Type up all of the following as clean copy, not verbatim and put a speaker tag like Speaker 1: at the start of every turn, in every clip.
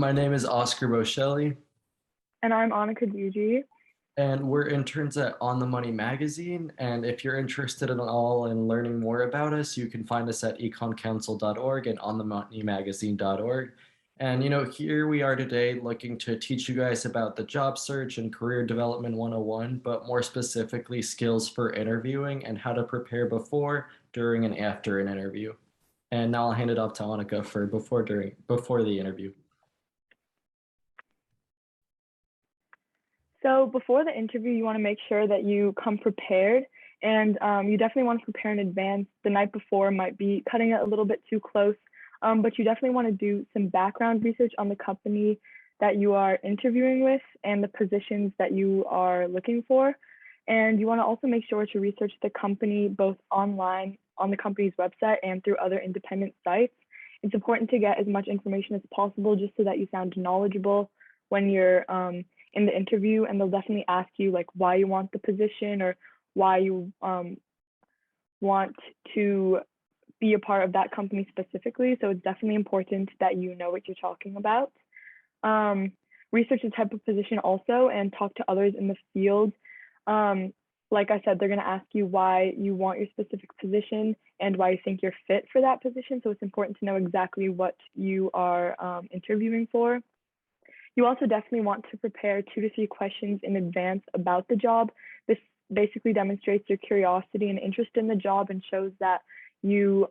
Speaker 1: My name is Oscar Boschelli,
Speaker 2: And I'm Annika Duji.
Speaker 1: and we're interns at On the Money magazine. And if you're interested at all in learning more about us, you can find us at econcouncil.org and onthemoneymagazine.org. And here we are today looking to teach you guys about the job search and career development 101, but more specifically skills for interviewing and how to prepare before, during, and after an interview. And now I'll hand it off to Annika for before the interview.
Speaker 2: So before the interview, you want to make sure that you come prepared, and you definitely want to prepare in advance. The night before might be cutting it a little bit too close, but you definitely want to do some background research on the company that you are interviewing with and the positions that you are looking for. And you want to also make sure to research the company both online on the company's website and through other independent sites. It's important to get as much information as possible just so that you sound knowledgeable when you're in the interview, and they'll definitely ask you like why you want the position or why you want to be a part of that company specifically. So it's definitely important that you know what you're talking about. Research the type of position also and talk to others in the field. Like I said, they're going to ask you why you want your specific position and why you think you're fit for that position. So it's important to know exactly what you are interviewing for. You also definitely want to prepare 2 to 3 questions in advance about the job. This basically demonstrates your curiosity and interest in the job and shows that you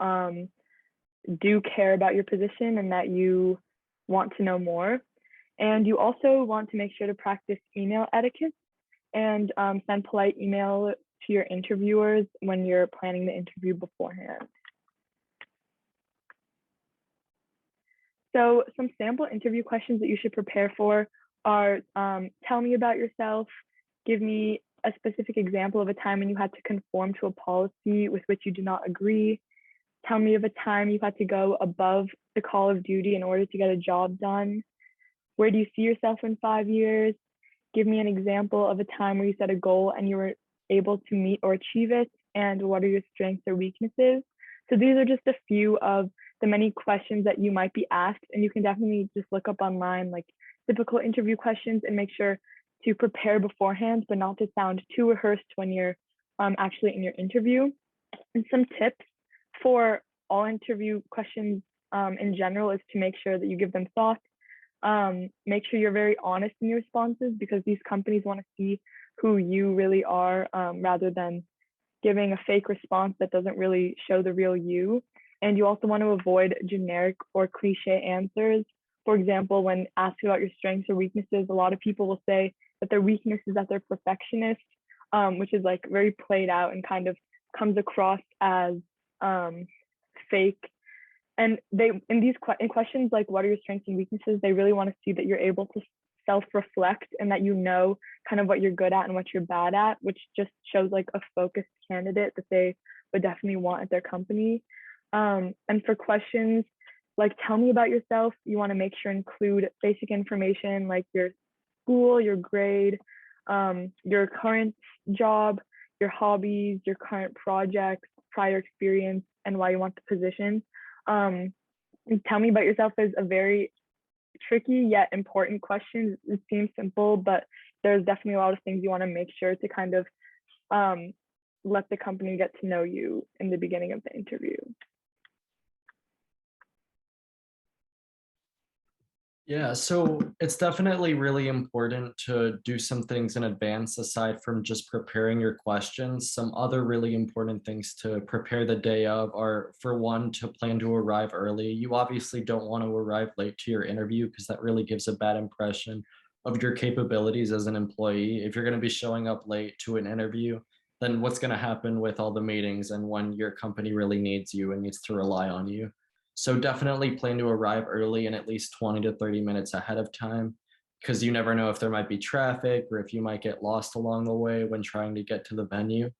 Speaker 2: do care about your position and that you want to know more. And you also want to make sure to practice email etiquette and send polite email to your interviewers when you're planning the interview beforehand. So some sample interview questions that you should prepare for are, tell me about yourself, give me a specific example of a time when you had to conform to a policy with which you do not agree, tell me of a time you had to go above the call of duty in order to get a job done, where do you see yourself in 5 years, give me an example of a time where you set a goal and you were able to meet or achieve it, and what are your strengths or weaknesses. So these are just a few of the many questions that you might be asked, and you can definitely just look up online like typical interview questions and make sure to prepare beforehand, but not to sound too rehearsed when you're actually in your interview. And some tips for all interview questions in general is to make sure that you give them thought. Make sure you're very honest in your responses, because these companies want to see who you really are rather than giving a fake response that doesn't really show the real you. And you also want to avoid generic or cliche answers. For example, when asked about your strengths or weaknesses, a lot of people will say that their weakness is that they're perfectionist, which is like very played out and kind of comes across as fake. And they, in questions like what are your strengths and weaknesses, they really want to see that you're able to self-reflect and that you know kind of what you're good at and what you're bad at, which just shows like a focused candidate that they would definitely want at their company. And for questions like tell me about yourself, you want to make sure include basic information like your school, your grade, your current job, your hobbies, your current projects, prior experience, and why you want the position. Tell me about yourself is a very tricky yet important question. It seems simple, but there's definitely a lot of things you want to make sure to kind of let the company get to know you in the beginning of the interview.
Speaker 1: Yeah, so it's definitely really important to do some things in advance aside from just preparing your questions. Some other really important things to prepare the day of are, for one, to plan to arrive early. You obviously don't want to arrive late to your interview because that really gives a bad impression of your capabilities as an employee. If you're going to be showing up late to an interview, then what's going to happen with all the meetings and when your company really needs you and needs to rely on you? So definitely plan to arrive early and at least 20 to 30 minutes ahead of time, because you never know if there might be traffic or if you might get lost along the way when trying to get to the venue.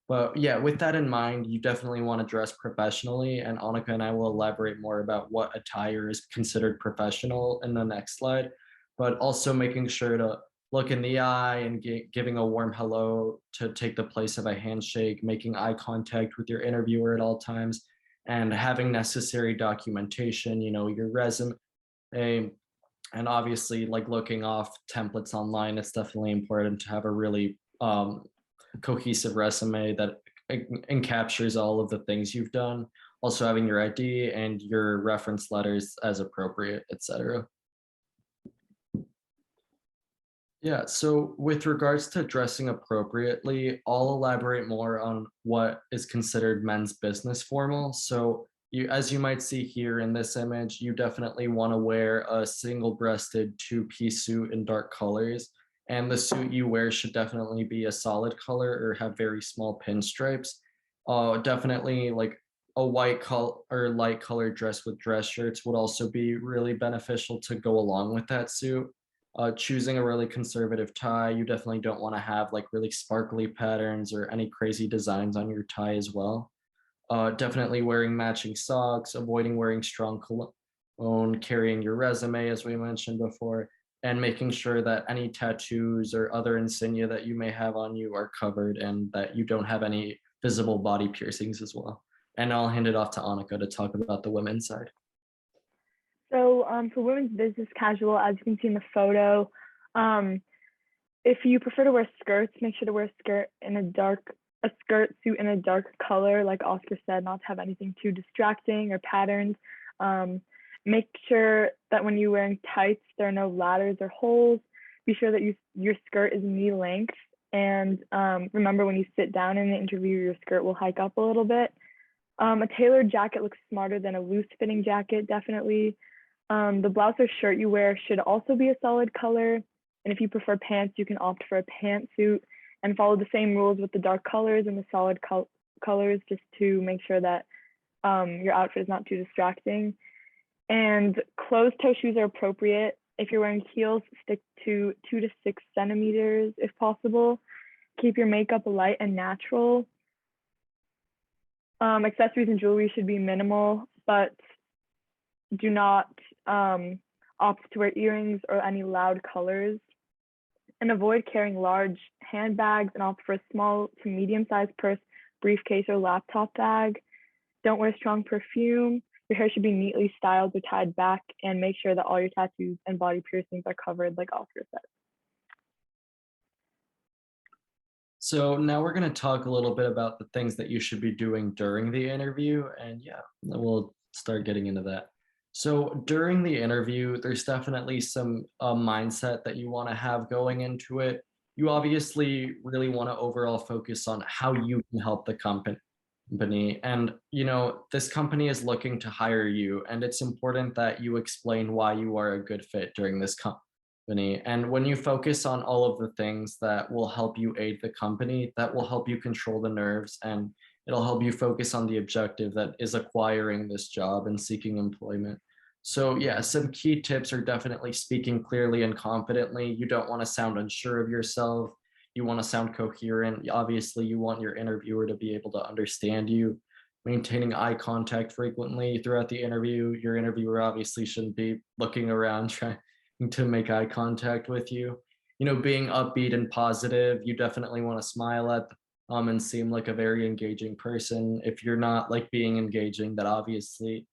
Speaker 1: But yeah, with that in mind, you definitely want to dress professionally, and Annika and I will elaborate more about what attire is considered professional in the next slide, but also making sure to look in the eye and giving a warm hello to take the place of a handshake, making eye contact with your interviewer at all times, and having necessary documentation, your resume, And obviously, like looking off templates online, it's definitely important to have a really cohesive resume that encaptures all of the things you've done. Also, having your ID and your reference letters as appropriate, etc. Yeah, so with regards to dressing appropriately, I'll elaborate more on what is considered men's business formal. So as you might see here in this image, you definitely want to wear a single-breasted two-piece suit in dark colors. And the suit you wear should definitely be a solid color or have very small pinstripes. Definitely like a white color or light colored dress with dress shirts would also be really beneficial to go along with that suit. Choosing a really conservative tie, you definitely don't want to have like really sparkly patterns or any crazy designs on your tie as well. Definitely wearing matching socks, avoiding wearing strong cologne, carrying your resume, as we mentioned before, and making sure that any tattoos or other insignia that you may have on you are covered and that you don't have any visible body piercings as well. And I'll hand it off to Annika to talk about the women's side.
Speaker 2: So for women's business casual, as you can see in the photo, um, if you prefer to wear skirts, make sure to wear a skirt suit in a dark color, like Oscar said, not to have anything too distracting or patterns. Um, Make sure that when you're wearing tights, there are no ladders or holes. Be sure that your skirt is knee length. And remember, when you sit down in the interview, your skirt will hike up a little bit. A tailored jacket looks smarter than a loose fitting jacket, definitely. The blouse or shirt you wear should also be a solid color. And if you prefer pants, you can opt for a pantsuit and follow the same rules with the dark colors and the solid colors just to make sure that your outfit is not too distracting. And closed toe shoes are appropriate. If you're wearing heels, stick to 2 to 6 centimeters if possible. Keep your makeup light and natural. Accessories and jewelry should be minimal, but do not opt to wear earrings or any loud colors. And avoid carrying large handbags and opt for a small to medium sized purse, briefcase, or laptop bag. Don't wear strong perfume. Your hair should be neatly styled or tied back, and make sure that all your tattoos and body piercings are covered, like Oscar said.
Speaker 1: So now we're going to talk a little bit about the things that you should be doing during the interview. And yeah, we'll start getting into that. So during the interview, there's definitely some mindset that you want to have going into it. You obviously really want to overall focus on how you can help the company. And, this company is looking to hire you, and it's important that you explain why you are a good fit during this company. And when you focus on all of the things that will help you aid the company, that will help you control the nerves, and it'll help you focus on the objective that is acquiring this job and seeking employment. So, yeah, some key tips are definitely speaking clearly and confidently. You don't want to sound unsure of yourself. You want to sound coherent. Obviously, you want your interviewer to be able to understand you. Maintaining eye contact frequently throughout the interview. Your interviewer obviously shouldn't be looking around trying to make eye contact with you. Being upbeat and positive, you definitely want to smile at and seem like a very engaging person. If you're not like being engaging, that obviously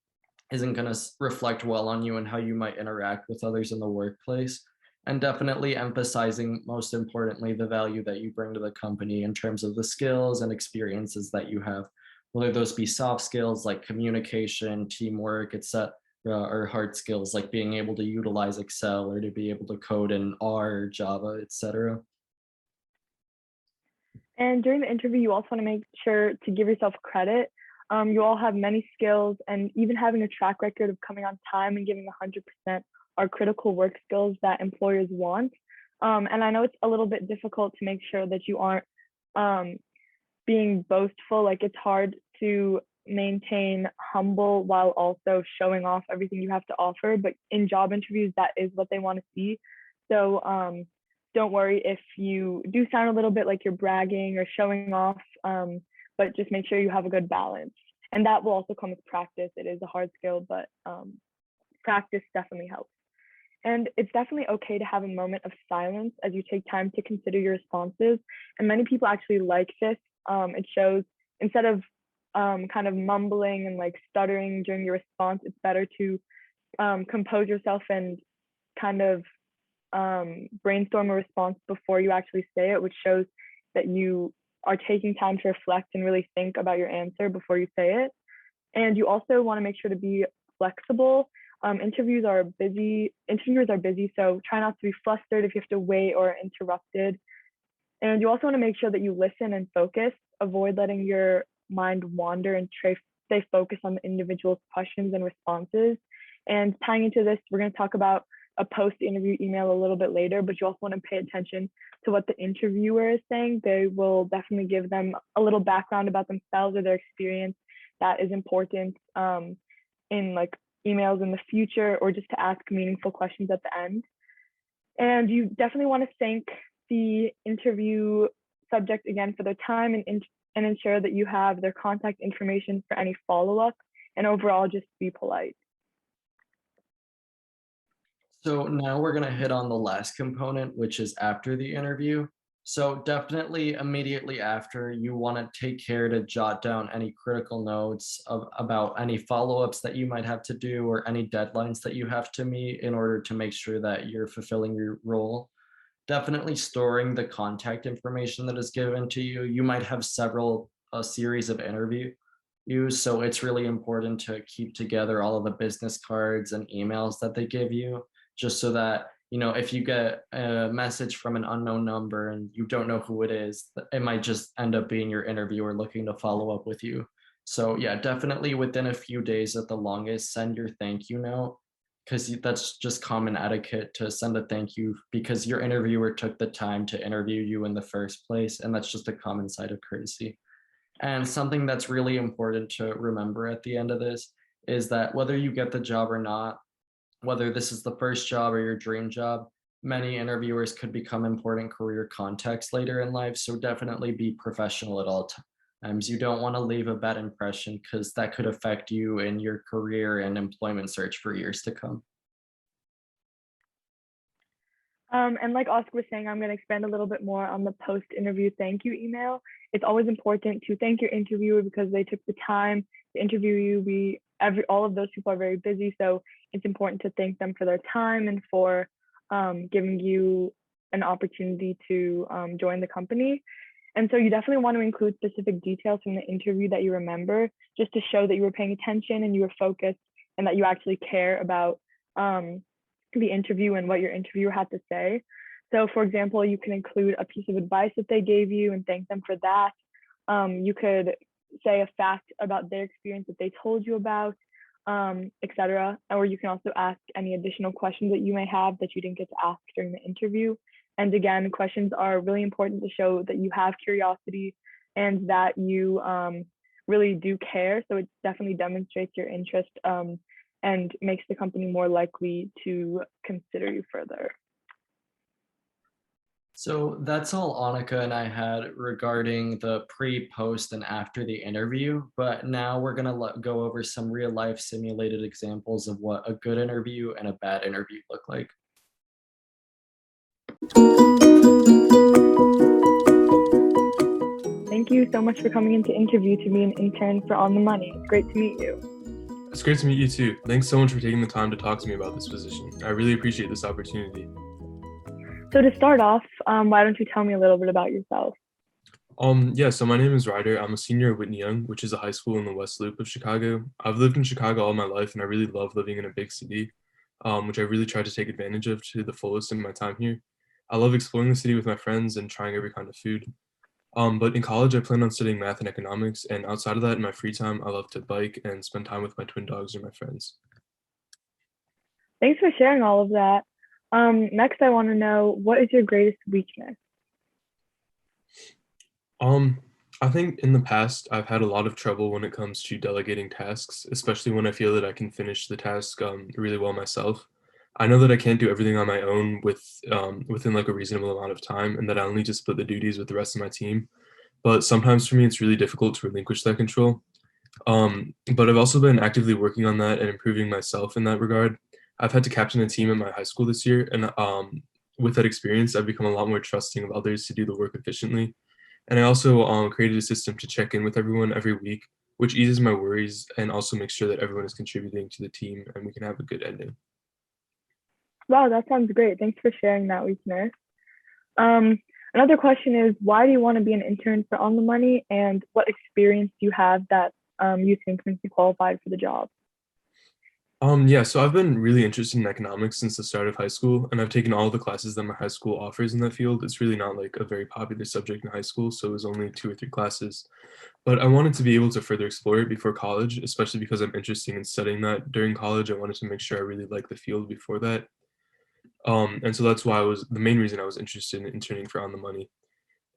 Speaker 1: isn't going to reflect well on you and how you might interact with others in the workplace. And definitely emphasizing, most importantly, the value that you bring to the company in terms of the skills and experiences that you have, whether those be soft skills like communication, teamwork, etc., or hard skills like being able to utilize Excel or to be able to code in R or Java, etc.
Speaker 2: And during the interview, you also want to make sure to give yourself credit. You all have many skills, and even having a track record of coming on time and giving 100% are critical work skills that employers want. And I know it's a little bit difficult to make sure that you aren't being boastful. Like, it's hard to maintain humble while also showing off everything you have to offer. But in job interviews, that is what they want to see. So don't worry if you do sound a little bit like you're bragging or showing off, but just make sure you have a good balance. And that will also come with practice. It is a hard skill, but practice definitely helps. And it's definitely okay to have a moment of silence as you take time to consider your responses. And many people actually like this. It shows, instead of kind of mumbling and like stuttering during your response, it's better to compose yourself and kind of brainstorm a response before you actually say it, which shows that you are taking time to reflect and really think about your answer before you say it. And you also want to make sure to be flexible. Interviewers are busy, so try not to be flustered if you have to wait or interrupted. And you also want to make sure that you listen and focus. Avoid letting your mind wander and stay focused on the individual's questions and responses. And tying into this, we're going to talk about a post-interview email a little bit later, but you also want to pay attention to what the interviewer is saying. They will definitely give them a little background about themselves or their experience that is important in like emails in the future, or just to ask meaningful questions at the end. And you definitely want to thank the interview subject again for their time, and ensure that you have their contact information for any follow-up, and overall just be polite.
Speaker 1: So now we're going to hit on the last component, which is after the interview. So definitely immediately after, you want to take care to jot down any critical notes about any follow-ups that you might have to do or any deadlines that you have to meet in order to make sure that you're fulfilling your role. Definitely storing the contact information that is given to you. You might have several a series of interviews, so it's really important to keep together all of the business cards and emails that they give you, just so that if you get a message from an unknown number and you don't know who it is, it might just end up being your interviewer looking to follow up with you. So yeah, definitely within a few days at the longest, send your thank you note, because that's just common etiquette to send a thank you because your interviewer took the time to interview you in the first place, and that's just a common side of courtesy. And something that's really important to remember at the end of this is that whether you get the job or not, whether this is the first job or your dream job, many interviewers could become important career contacts later in life. So definitely be professional at all times. You don't want to leave a bad impression because that could affect you in your career and employment search for years to come.
Speaker 2: And like Oscar was saying, I'm going to expand a little bit more on the post-interview thank you email. It's always important to thank your interviewer because they took the time to interview you. All of those people are very busy, so it's important to thank them for their time and for giving you an opportunity to join the company. And so you definitely want to include specific details from the interview that you remember, just to show that you were paying attention and you were focused and that you actually care about the interview and what your interviewer had to say. So for example, you can include a piece of advice that they gave you and thank them for that. You could say a fact about their experience that they told you about, etc. Or you can also ask any additional questions that you may have that you didn't get to ask during the interview. And again, questions are really important to show that you have curiosity and that you really do care. So it definitely demonstrates your interest and makes the company more likely to consider you further.
Speaker 1: So that's all Annika and I had regarding the pre, post, and after the interview. But now we're going to go over some real life simulated examples of what a good interview and a bad interview look like.
Speaker 2: Thank you so much for coming into interview to be an intern for On the Money. It's great to meet you.
Speaker 3: It's great to meet you too. Thanks so much for taking the time to talk to me about this position. I really appreciate this opportunity.
Speaker 2: So to start off, why don't you tell me a little bit about yourself?
Speaker 3: So my name is Ryder. I'm a senior at Whitney Young, which is a high school in the West Loop of Chicago. I've lived in Chicago all my life, and I really love living in a big city, which I really try to take advantage of to the fullest in my time here. I love exploring the city with my friends and trying every kind of food. But in college, I plan on studying math and economics, and outside of that, in my free time, I love to bike and spend time with my twin dogs or my friends.
Speaker 2: Thanks for sharing all of that. Next, I want to know, what is your greatest weakness?
Speaker 3: I think in the past, I've had a lot of trouble when it comes to delegating tasks, especially when I feel that I can finish the task really well myself. I know that I can't do everything on my own within like a reasonable amount of time, and that I only just split the duties with the rest of my team. But sometimes for me, it's really difficult to relinquish that control. But I've also been actively working on that and improving myself in that regard. I've had to captain a team at my high school this year, and with that experience, I've become a lot more trusting of others to do the work efficiently. And I also created a system to check in with everyone every week, which eases my worries and also makes sure that everyone is contributing to the team and we can have a good ending.
Speaker 2: Wow, that sounds great. Thanks for sharing that weakness. Um, Another question is, why do you want to be an intern for On the Money, and what experience do you have that you think makes you qualified for the job?
Speaker 3: Yeah, so I've been really interested in economics since the start of high school, and I've taken all the classes that my high school offers in that field. It's really not like a very popular subject in high school, so it was only 2 or 3 classes. But I wanted to be able to further explore it before college, especially because I'm interested in studying that during college. I wanted to make sure I really like the field before that. And so that's why I was the main reason I was interested in interning for On the Money.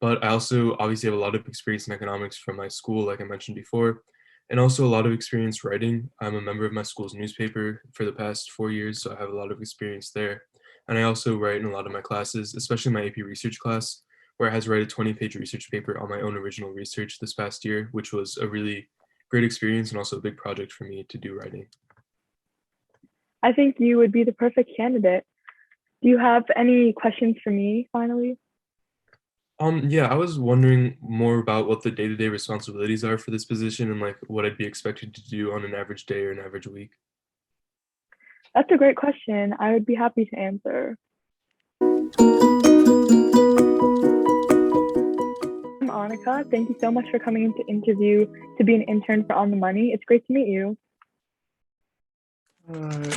Speaker 3: But I also obviously have a lot of experience in economics from my school, like I mentioned before, and also a lot of experience writing. I'm a member of my school's newspaper for the past 4 years, so I have a lot of experience there. And I also write in a lot of my classes, especially my AP research class, where I had to write a 20-page research paper on my own original research this past year, which was a really great experience and also a big project for me to do writing.
Speaker 2: I think you would be the perfect candidate. Do you have any questions for me finally?
Speaker 3: Yeah, I was wondering more about what the day-to-day responsibilities are for this position and like what I'd be expected to do on an average day or an average week.
Speaker 2: That's a great question. I would be happy to answer. I'm Annika. Thank you so much for coming into interview to be an intern for On the Money. It's great to meet you.
Speaker 1: Uh,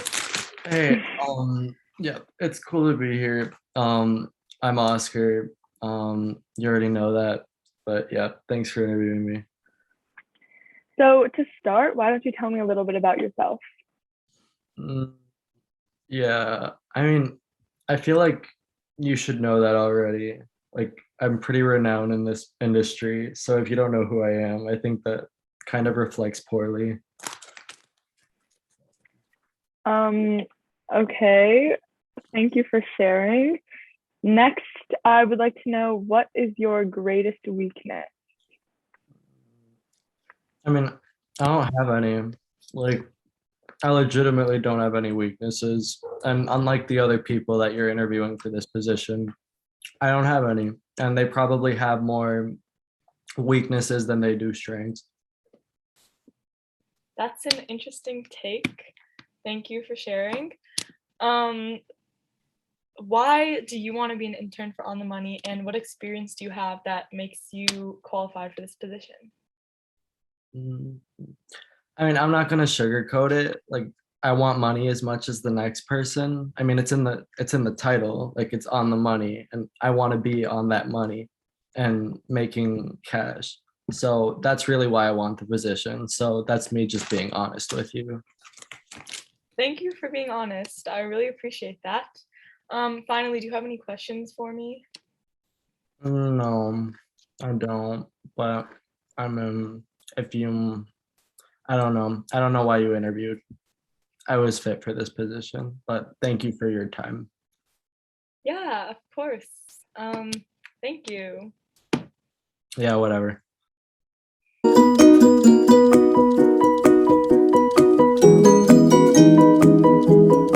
Speaker 1: hey, yeah, it's cool to be here. I'm Oscar. You already know that, but yeah, thanks for interviewing me.
Speaker 2: So to start, why don't you tell me a little bit about yourself?
Speaker 1: Mm, yeah, I mean, I feel like you should know that already. Like, I'm pretty renowned in this industry, so if you don't know who I am, I think that kind of reflects poorly.
Speaker 2: Um, okay, thank you for sharing. Next, I would like to know, what is your greatest weakness?
Speaker 1: I mean, I don't have any. Like, I legitimately don't have any weaknesses. And unlike the other people that you're interviewing for this position, I don't have any. And they probably have more weaknesses than they do strengths.
Speaker 4: That's an interesting take. Thank you for sharing. Um, why do you want to be an intern for On the Money, and what experience do you have that makes you qualified for this position?
Speaker 1: Mm. I mean, I'm not gonna sugarcoat it. Like, I want money as much as the next person. I mean, it's in the title, like it's on the money, and I want to be on that money and making cash. So that's really why I want the position. So that's me just being honest with you.
Speaker 4: Thank you for being honest. I really appreciate that. Finally, do you have any questions for me?
Speaker 1: No, I don't. But I mean, if you, I don't know. I don't know why you interviewed. I was fit for this position, but thank you for your time.
Speaker 4: Yeah, of course. Um, Thank you.
Speaker 1: Yeah, whatever.